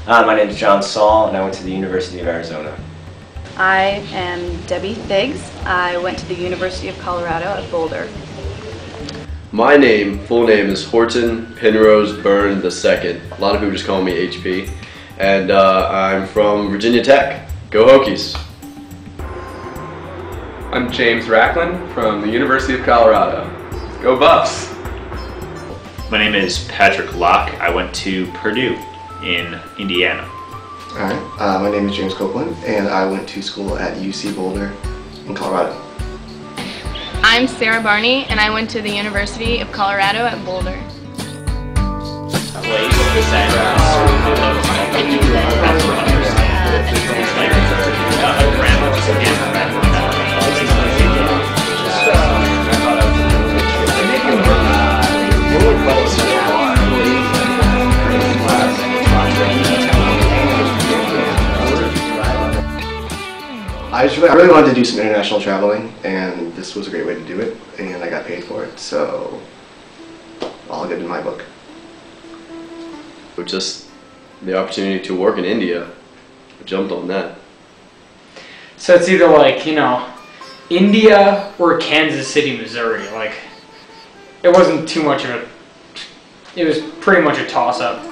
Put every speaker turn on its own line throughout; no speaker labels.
My name is John Saul, and I went to the University of Arizona.
I am Debbie Thiggs. I went to the University of Colorado at Boulder.
My full name is Horton Penrose Byrne II. A lot of people just call me HP. And I'm from Virginia Tech. Go Hokies!
I'm James Racklin from the University of Colorado. Go Buffs!
My name is Patrick Locke. I went to Purdue in Indiana.
Alright, my name is James Copeland and I went to school at UC Boulder in Colorado.
I'm Sarah Barney and I went to the University of Colorado at Boulder.
I really wanted to do some international traveling, and this was a great way to do it, and I got paid for it, so all good in my book.
With just the opportunity to work in India, I jumped on that.
So it's either like, you know, India or Kansas City, Missouri. Like, it wasn't too much of a, it was pretty much a toss-up.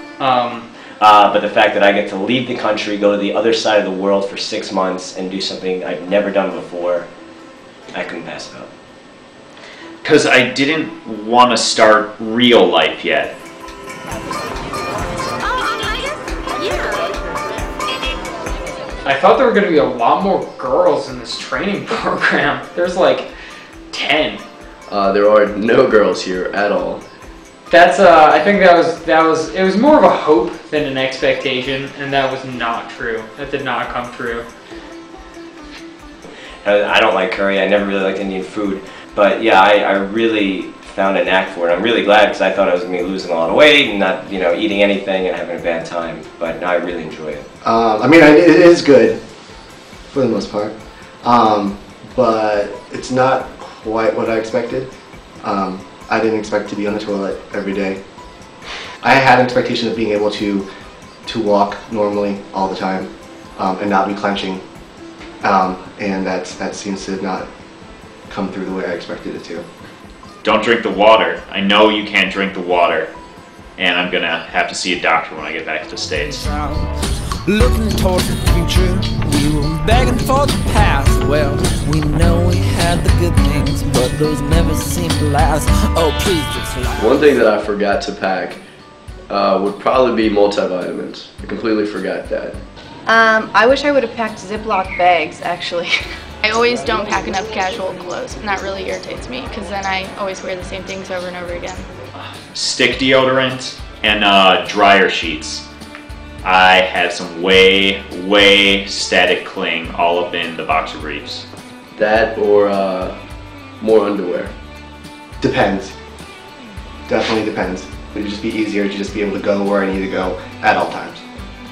But the fact that I get to leave the country, go to the other side of the world for 6 months and do something I've never done before, I couldn't pass it up.
Because I didn't want to start real life yet.
I thought there were going to be a lot more girls in this training program. There's like 10.
There are no girls here at all.
That's I think it was more of a hope than an expectation, and that was not true. That did not come true.
I don't like curry. I never really liked Indian food, but yeah, I really found a knack for it. I'm really glad because I thought I was going to be losing a lot of weight and not, you know, eating anything and having a bad time. But no, I really enjoy it.
I mean, it is good for the most part, but it's not quite what I expected. I didn't expect to be on the toilet every day. I had an expectation of being able to walk normally all the time and not be clenching, and that seems to not come through the way I expected it to.
Don't drink the water. I know you can't drink the water, and I'm gonna have to see a doctor when I get back to the States.
Looking towards the future, we were begging for the past. Well, we know we had the good things, but those never seem to last. Oh, please just lie.
One thing that I forgot to pack would probably be multivitamins. I completely forgot that.
I wish I would have packed Ziploc bags, actually.
I always don't pack enough casual clothes, and that really irritates me because then I always wear the same things over and over again.
Stick deodorant and dryer sheets. I had some way static cling all up in the boxer briefs.
That or more underwear.
Depends. Definitely depends. It would just be easier to just be able to go where I need to go at all times.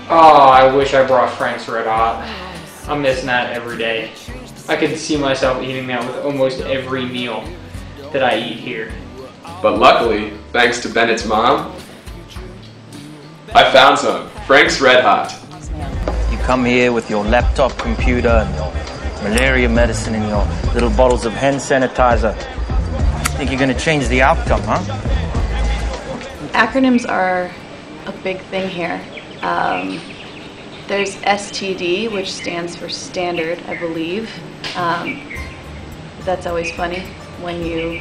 Oh, I wish I brought Frank's Red Hot. I'm missing that every day. I could see myself eating that with almost every meal that I eat here.
But luckily, thanks to Bennett's mom, I found some Frank's Red Hot.
You come here with your laptop computer and your malaria medicine and your little bottles of hand sanitizer. Think you're going to change the outcome, huh?
Acronyms are a big thing here. There's STD, which stands for standard, I believe. That's always funny when you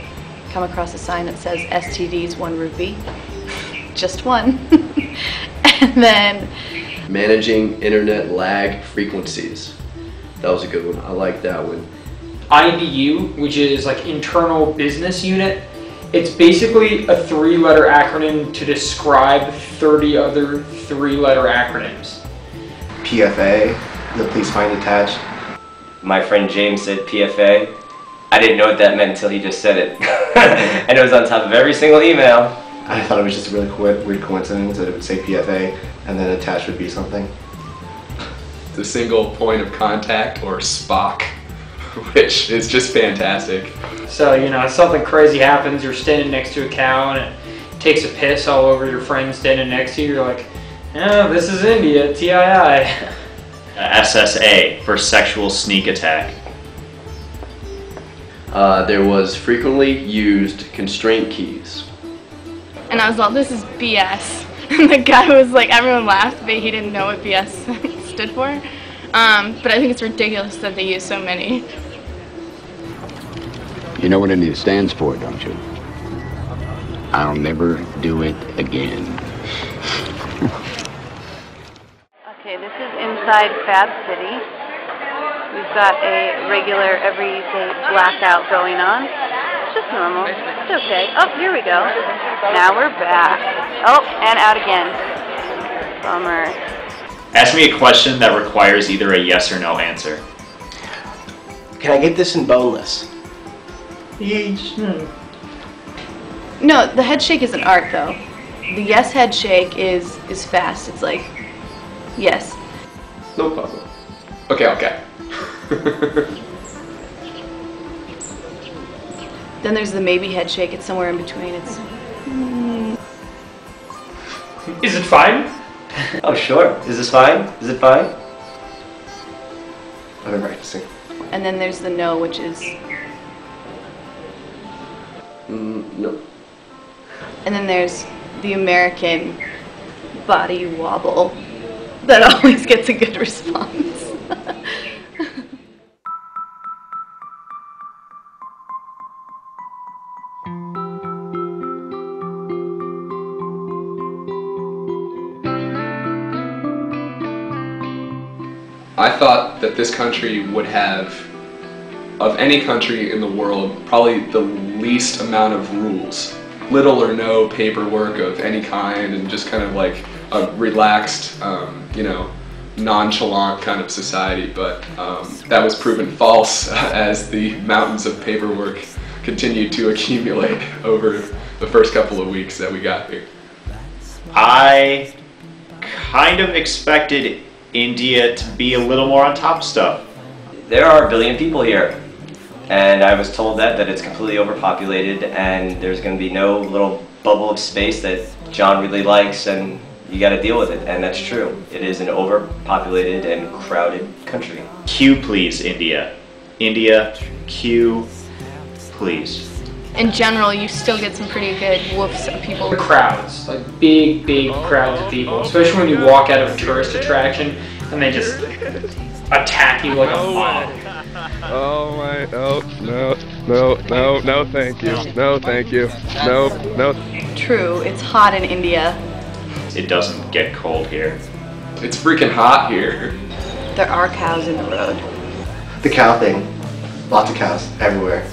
come across a sign that says STDs 1 rupee. Just one. And then
Managing internet lag frequencies. That was a good one. I like that one.
IBU, which is like internal business unit. It's basically a 3-letter acronym to describe 30 other 3-letter acronyms.
PFA, the please find attached.
My friend James said PFA. I didn't know what that meant until he just said it. And it was on top of every single email.
I thought it was just a really weird coincidence that it would say PFA and then attached would be something.
The single point of contact, or SPOC, which is just fantastic.
So, you know, something crazy happens, you're standing next to a cow and it takes a piss all over your friend standing next to you. You're like, Yeah, this is India, TII.
SSA for sexual sneak attack.
There was frequently used constraint keys.
And I was like, this is BS. And the guy was like, everyone laughed, but he didn't know what BS stood for. But I think it's ridiculous that they use so many.
You know what India stands for, don't you? I'll never do it again.
Okay, this is inside Fab City. We've got a regular everyday blackout going on. It's just normal. It's okay. Oh, here we go. Now we're back. Oh, and out again. Bummer.
Ask me a question that requires either a yes or no answer.
Can I get this in boneless?
No, the head shake is an art though. The yes head shake is fast. It's like, yes.
No problem. Okay.
Then there's the maybe head shake. It's somewhere in between. It's.
Is it fine?
Oh, sure. Is this fine? Is it fine?
I've been practicing.
And then there's the no, which is.
No.
And then there's the American body wobble that always gets a good response.
I thought that this country would have, of any country in the world, probably the least amount of rules. Little or no paperwork of any kind, and just kind of like a relaxed, nonchalant kind of society. But that was proven false as the mountains of paperwork continued to accumulate over the first couple of weeks that we got here.
I kind of expected India to be a little more on top of stuff.
There are 1 billion people here, and I was told that it's completely overpopulated, and there's going to be no little bubble of space that John really likes, and you got to deal with it, and that's true. It is an overpopulated and crowded country.
Q, please, India. India, Q, please.
In general, you still get some pretty good woofs of people.
The crowds, like big crowds of people, especially when you walk out of a tourist attraction and they just attack you like a mob.
Oh my, no, thank you. No, thank you. No.
True, it's hot in India.
It doesn't get cold here.
It's freaking hot here.
There are cows in the road.
The cow thing. Lots of cows everywhere.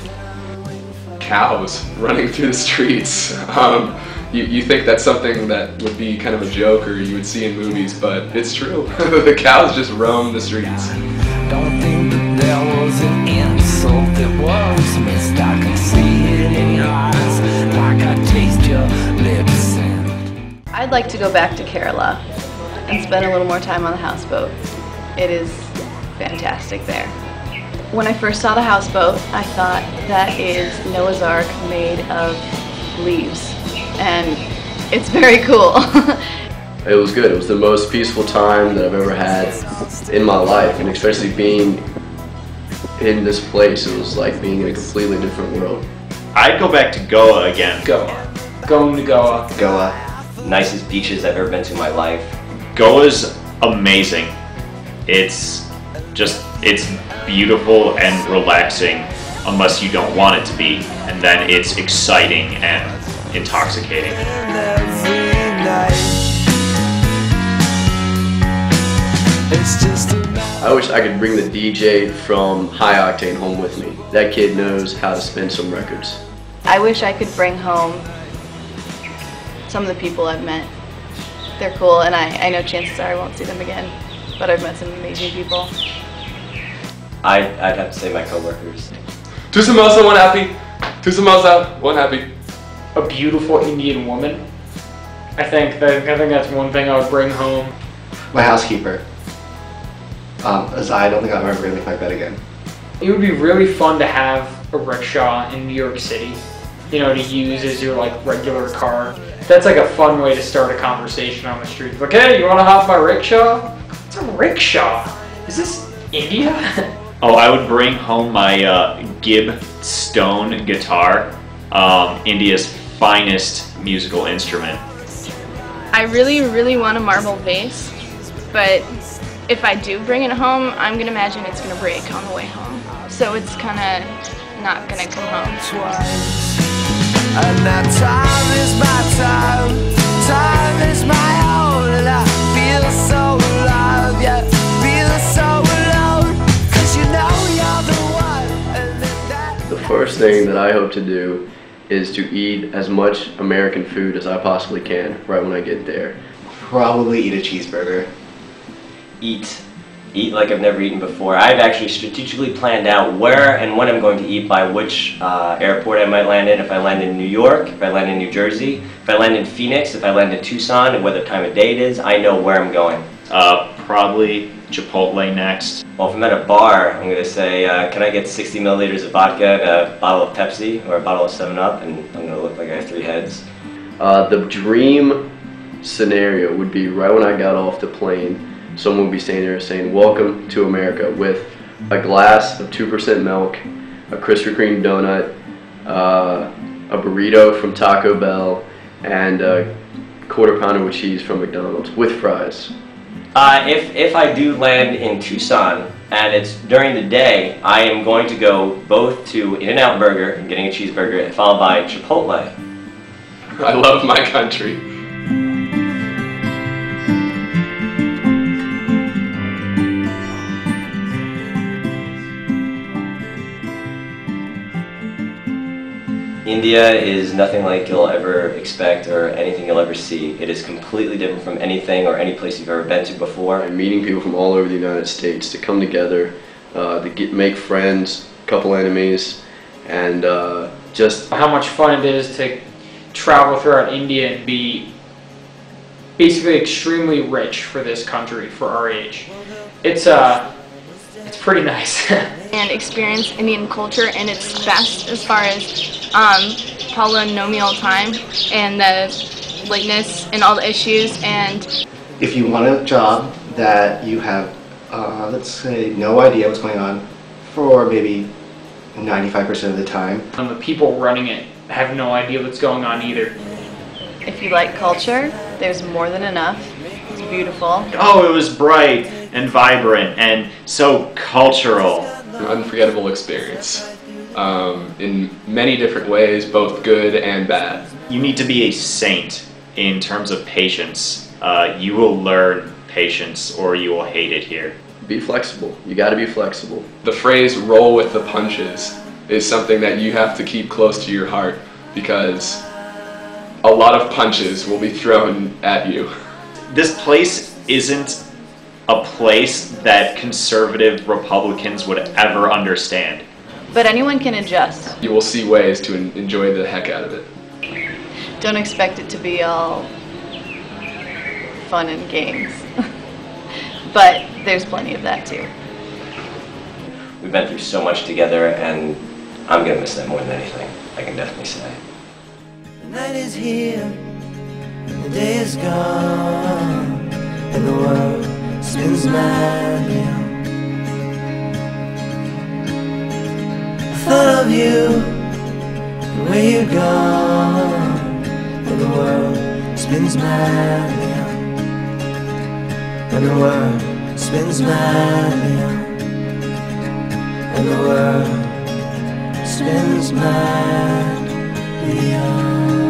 Cows running through the streets. You think that's something that would be kind of a joke or you would see in movies, but it's true. The cows just roam the streets.
Don't think that there was an insult that was missed. I can see it in your eyes, like I taste your lips.
I'd like to go back to Kerala and spend a little more time on the houseboat. It is fantastic there. When I first saw the houseboat, I thought that is Noah's Ark made of leaves, and it's very cool.
It was good. It was the most peaceful time that I've ever had in my life, and especially being in this place, it was like being in a completely different world.
I'd go back to Goa again.
Goa. Going to Goa.
Goa. Nicest beaches I've ever been to in my life.
Goa's amazing. It's beautiful and relaxing unless you don't want it to be, and then it's exciting and intoxicating.
I wish I could bring the DJ from High Octane home with me. That kid knows how to spin some records.
I wish I could bring home some of the people I've met. They're cool, and I know chances are I won't see them again, but I've met some amazing people.
I'd have to say my coworkers.
Two samosa, one happy. Two samosa, one happy.
A beautiful Indian woman. I think that's one thing I would bring home.
My housekeeper. As I don't think I'm ever going to make my bed again.
It would be really fun to have a rickshaw in New York City, to use as your regular car. That's like a fun way to start a conversation on the street. Like, hey, you want to hop my rickshaw? What's a rickshaw? Is this India?
Oh, I would bring home my Gib Stone guitar, India's finest musical instrument.
I really, really want a marble vase, but if I do bring it home, I'm going to imagine it's going to break on the way home. So it's kind of not going to come home.
Twice. And now time is my time is my own, and I feel so alive, yeah, feel so alone, 'cause you know you're the one, and then that...
The first thing that I hope to do is to eat as much American food as I possibly can right when I get there.
Probably eat a cheeseburger.
Eat like I've never eaten before. I've actually strategically planned out where and when I'm going to eat, by which airport I might land in. If I land in New York, if I land in New Jersey, if I land in Phoenix, if I land in Tucson, and whether time of day it is, I know where I'm going.
Probably Chipotle next.
Well, if I'm at a bar, I'm going to say, can I get 60 milliliters of vodka and a bottle of Pepsi or a bottle of 7-Up, and I'm going to look like I have 3 heads.
The dream scenario would be right when I got off the plane, someone would be standing there saying, "Welcome to America," with a glass of 2% milk, a Krispy Kreme donut, a burrito from Taco Bell, and a quarter pounder with cheese from McDonald's with fries.
If I do land in Tucson and it's during the day, I am going to go both to In-N-Out Burger and getting a cheeseburger, followed by Chipotle.
I love my country.
India is nothing like you'll ever expect or anything you'll ever see. It is completely different from anything or any place you've ever been to before.
I'm meeting people from all over the United States to come together, to make friends, a couple enemies, and just...
How much fun it is to travel throughout India and be basically extremely rich for this country, for our age. It's pretty nice.
And experience Indian culture in its best, as far as polynomial time and the lateness and all the issues. And
If you want a job that you have, let's say, no idea what's going on for maybe 95% of the time.
And the people running it have no idea what's going on either.
If you like culture, there's more than enough. It's beautiful.
Oh, it was bright and vibrant and so cultural.
An unforgettable experience in many different ways, both good and bad.
You need to be a saint in terms of patience. You will learn patience or you will hate it here.
Be flexible. You got to be flexible.
The phrase "roll with the punches" is something that you have to keep close to your heart, because a lot of punches will be thrown at you.
This place isn't a place that conservative Republicans would ever understand.
But anyone can adjust.
You will see ways to enjoy the heck out of it.
Don't expect it to be all fun and games. But there's plenty of that too.
We've been through so much together, and I'm going to miss that more than anything, I can definitely say.
The night is here, and the day is gone, and the world spins madly on. I thought of you, and where you're gone, and the world spins madly on. And the world spins madly on. And the world spins madly on.